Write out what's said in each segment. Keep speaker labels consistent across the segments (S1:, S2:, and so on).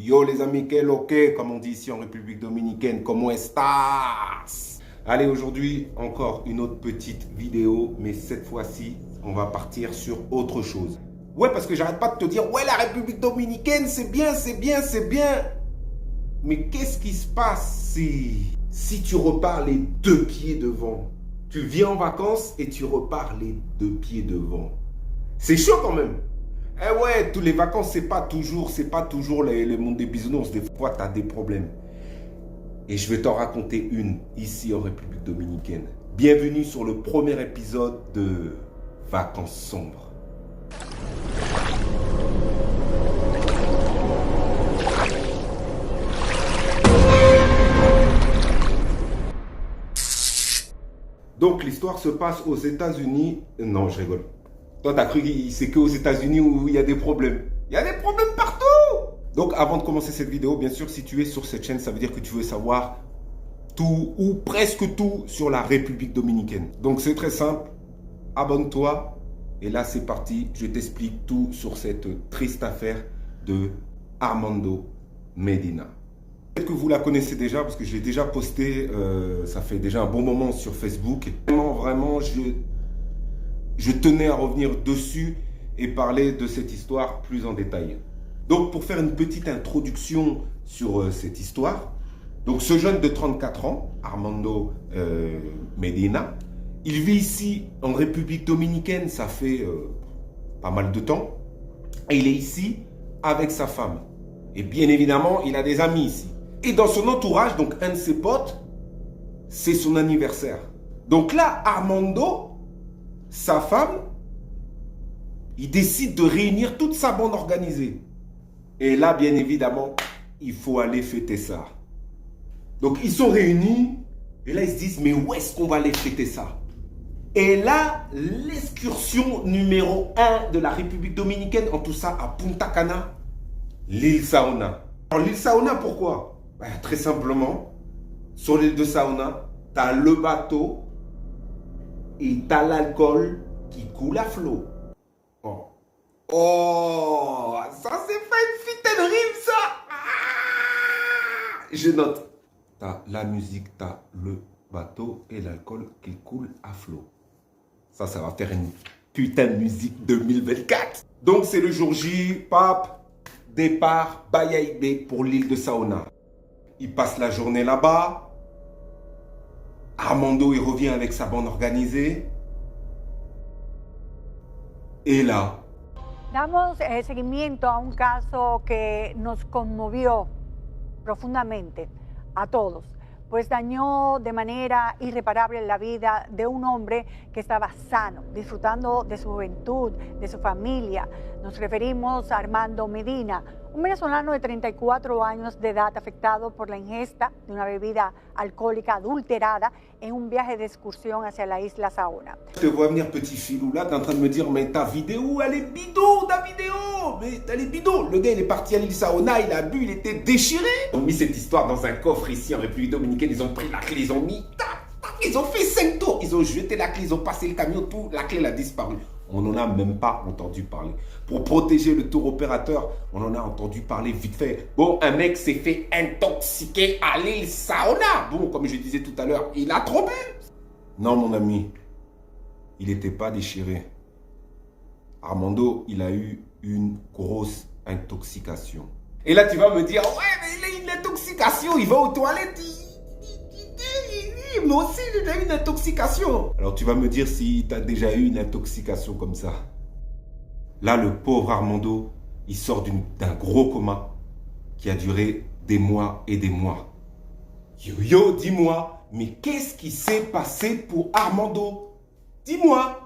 S1: Yo les amis, quel ok, comme on dit ici en République Dominicaine, comment estás? Allez, aujourd'hui, encore une autre petite vidéo, mais cette fois-ci, on va partir sur autre chose. Ouais, parce que j'arrête pas de te dire, ouais, la République Dominicaine, c'est bien, c'est bien, c'est bien. Mais qu'est-ce qui se passe si tu repars les deux pieds devant? Tu viens en vacances et tu repars les deux pieds devant. C'est chaud quand même. Eh ouais, tous les vacances, c'est pas toujours le monde des bisounours. Des fois, tu as des problèmes. Et je vais t'en raconter une ici en République Dominicaine. Bienvenue sur le premier épisode de Vacances sombres. Donc l'histoire se passe aux États-Unis. Non, je rigole. Toi, t'as cru que c'est qu'aux États-Unis où il y a des problèmes. Il y a des problèmes partout. Donc avant de commencer cette vidéo, bien sûr, si tu es sur cette chaîne, ça veut dire que tu veux savoir tout ou presque tout sur la République Dominicaine. Donc c'est très simple. Abonne-toi. Et là, c'est parti. Je t'explique tout sur cette triste affaire de Armando Medina. Peut-être que vous la connaissez déjà parce que je l'ai déjà posté, ça fait déjà un bon moment sur Facebook. Vraiment, je tenais à revenir dessus et parler de cette histoire plus en détail. Donc, pour faire une petite introduction sur cette histoire, donc ce jeune de 34 ans, Armando Medina, il vit ici en République Dominicaine, ça fait pas mal de temps, et il est ici avec sa femme. Et bien évidemment, il a des amis ici. Et dans son entourage, donc un de ses potes, c'est son anniversaire. Donc là, Armando, sa femme, il décide de réunir toute sa bande organisée. Et là, bien évidemment, il faut aller fêter ça. Donc ils sont réunis, et là ils se disent, mais où est-ce qu'on va aller fêter ça? Et là, l'excursion numéro 1 de la République Dominicaine, en tout ça à Punta Cana, l'île Saona. Alors l'île Saona, pourquoi? Très simplement, sur l'île de Saona, tu as le bateau et tu as l'alcool qui coule à flot. Oh, ça c'est pas une fit and rime ça. Je note. Tu as la musique, tu as le bateau et l'alcool qui coule à flot. Ça va faire une putain de musique 2024. Donc c'est le jour J, pape, départ, Bayaïbe pour l'île de Saona. Il passe la journée là-bas. Armando, il revient avec sa bande organisée. Et là...
S2: Damos seguimiento a un caso que nos conmovió profundamente a todos, pues dañó de manera irreparable la vida de un hombre que estaba sano, disfrutando de su juventud, de su familia. Nos referimos a Armando Medina, un venezolano de 34 años de edad afectado por la ingesta de una bebida alcohólica adulterada en un viaje de excursión hacia la isla Saona.
S1: Je te vois venir, petit filou, là, t'es en train de me dire, mais ta vidéo, elle est bidon, ta vidéo, mais elle est bidon. Le gars, il est parti à l'île Saona, il a bu, il était déchiré. Ils ont mis cette histoire dans un coffre ici en République Dominicaine, ils ont pris la clé, ils ont mis, ils ont fait 5 tours, ils ont jeté la clé, ils ont passé le camion, tout, la clé, elle a disparu. On n'en a même pas entendu parler. Pour protéger le tour opérateur, on en a entendu parler vite fait. Bon, un mec s'est fait intoxiquer à l'île Saona. Bon, comme je disais tout à l'heure, il a trop bu. Non, mon ami, il n'était pas déchiré. Armando, il a eu une grosse intoxication. Et là, tu vas me dire, ouais, mais il a une intoxication, il va aux toilettes, moi aussi, j'ai eu une intoxication. Alors tu vas me dire si tu as déjà eu une intoxication comme ça. Là, le pauvre Armando, il sort d'un gros coma qui a duré des mois et des mois. Yo, dis-moi, mais qu'est-ce qui s'est passé pour Armando? Dis-moi.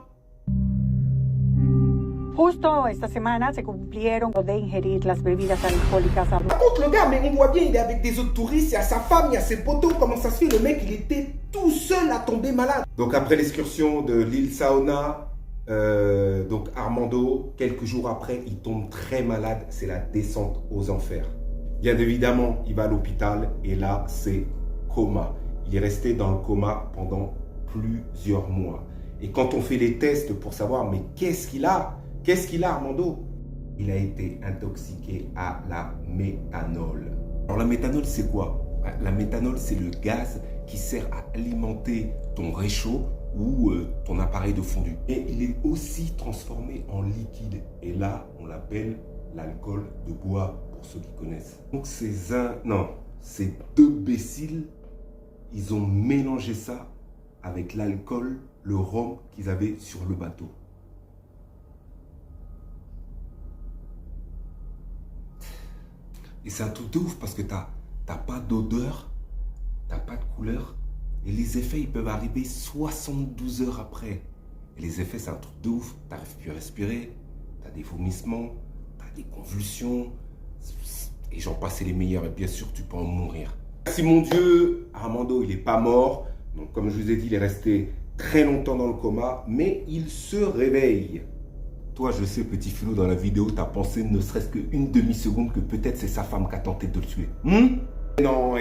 S2: Justo esta semana se cumplieron de ingerir las bebidas alcohólicas.
S1: Par contre, le gars, mais on voit bien, il est avec des autres touristes, il y a sa femme, il y a ses potos. Comment ça se fait? Le mec, il était tout seul à tomber malade. Donc après l'excursion de l'île Saona, donc Armando, quelques jours après, il tombe très malade. C'est la descente aux enfers. Bien évidemment, il va à l'hôpital et là, c'est coma. Il est resté dans le coma pendant plusieurs mois. Et quand on fait les tests pour savoir, mais qu'est-ce qu'il a? Qu'est-ce qu'il a, Armando? Il a été intoxiqué à la méthanol. Alors la méthanol, c'est quoi? La méthanol, c'est le gaz qui sert à alimenter ton réchaud ou ton appareil de fondu. Et il est aussi transformé en liquide. Et là, on l'appelle l'alcool de bois, pour ceux qui connaissent. Donc ces deux béciles, ils ont mélangé ça avec l'alcool, le rhum qu'ils avaient sur le bateau. Et c'est un truc de ouf parce que t'as pas d'odeur, t'as pas de couleur. Et les effets, ils peuvent arriver 72 heures après. Et les effets, c'est un truc de ouf. T'arrives plus à respirer, t'as des vomissements, t'as des convulsions. Et j'en passe les meilleurs. Et bien sûr, tu peux en mourir. Merci mon Dieu, Armando, il n'est pas mort. Donc comme je vous ai dit, il est resté très longtemps dans le coma. Mais il se réveille. Toi, je sais, petit filou, dans la vidéo, tu as pensé ne serait-ce qu'une demi-seconde que peut-être c'est sa femme qui a tenté de le tuer. Non.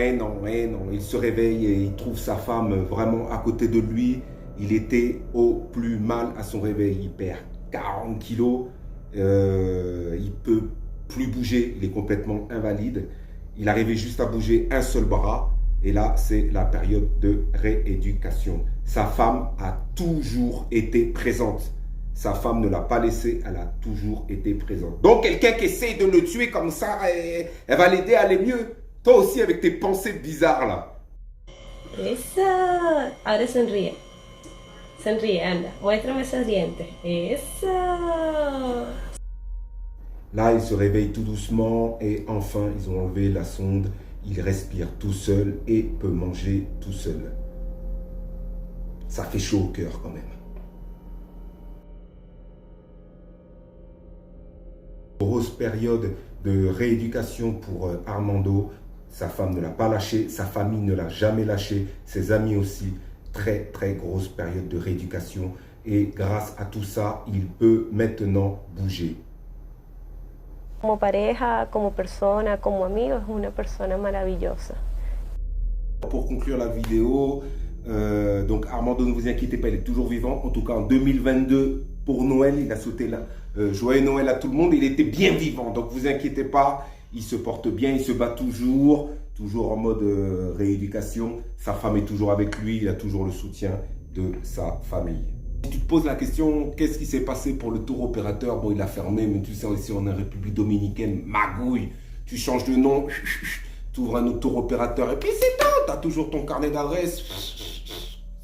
S1: Il se réveille et il trouve sa femme vraiment à côté de lui. Il était au plus mal à son réveil. Il perd 40 kilos. Il peut plus bouger. Il est complètement invalide. Il arrivait juste à bouger un seul bras. Et là, c'est la période de rééducation. Sa femme a toujours été présente. Sa femme ne l'a pas laissé, elle a toujours été présente. Donc quelqu'un qui essaye de le tuer comme ça, elle va l'aider à aller mieux. Toi aussi avec tes pensées bizarres là.
S3: Esa. Ahora sonríe. Sonríe, anda. Muéstrame esos dientes. Esa.
S1: Là, il se réveille tout doucement et enfin, ils ont enlevé la sonde. Il respire tout seul et peut manger tout seul. Ça fait chaud au cœur quand même. Grosse période de rééducation pour Armando. Sa femme ne l'a pas lâché, sa famille ne l'a jamais lâché, ses amis aussi. Très grosse période de rééducation et grâce à tout ça, il peut maintenant bouger.
S3: Como pareja, como persona, como amigo, es una persona maravillosa.
S1: Pour conclure la vidéo, donc Armando, ne vous inquiétez pas, il est toujours vivant. En tout cas, en 2022, pour Noël, il a sauté là. Joyeux Noël à tout le monde, il était bien vivant. Donc, vous inquiétez pas, il se porte bien, il se bat toujours en mode rééducation. Sa femme est toujours avec lui, il a toujours le soutien de sa famille. Si tu te poses la question, qu'est-ce qui s'est passé pour le tour opérateur? Bon, il a fermé, mais tu sais, ici on est en République Dominicaine, magouille. Tu changes de nom, tu ouvres un autre tour opérateur et puis c'est tout. Tu as toujours ton carnet d'adresse.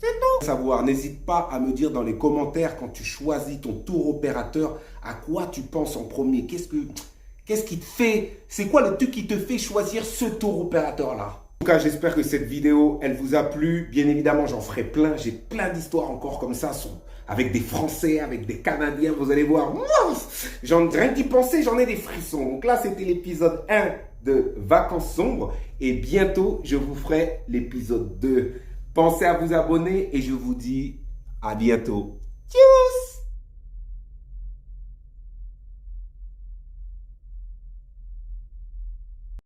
S1: C'est tout. Savoir, n'hésite pas à me dire dans les commentaires quand tu choisis ton tour opérateur, à quoi tu penses en premier. Qu'est-ce qui te fait, c'est quoi le truc qui te fait choisir ce tour opérateur-là? En tout cas, j'espère que cette vidéo, elle vous a plu. Bien évidemment, j'en ferai plein. J'ai plein d'histoires encore comme ça, avec des Français, avec des Canadiens. Vous allez voir, rien d'y penser, j'en ai des frissons. Donc là, c'était l'épisode 1 de Vacances sombres. Et bientôt, je vous ferai l'épisode 2. Pensez à vous abonner et je vous dis à bientôt.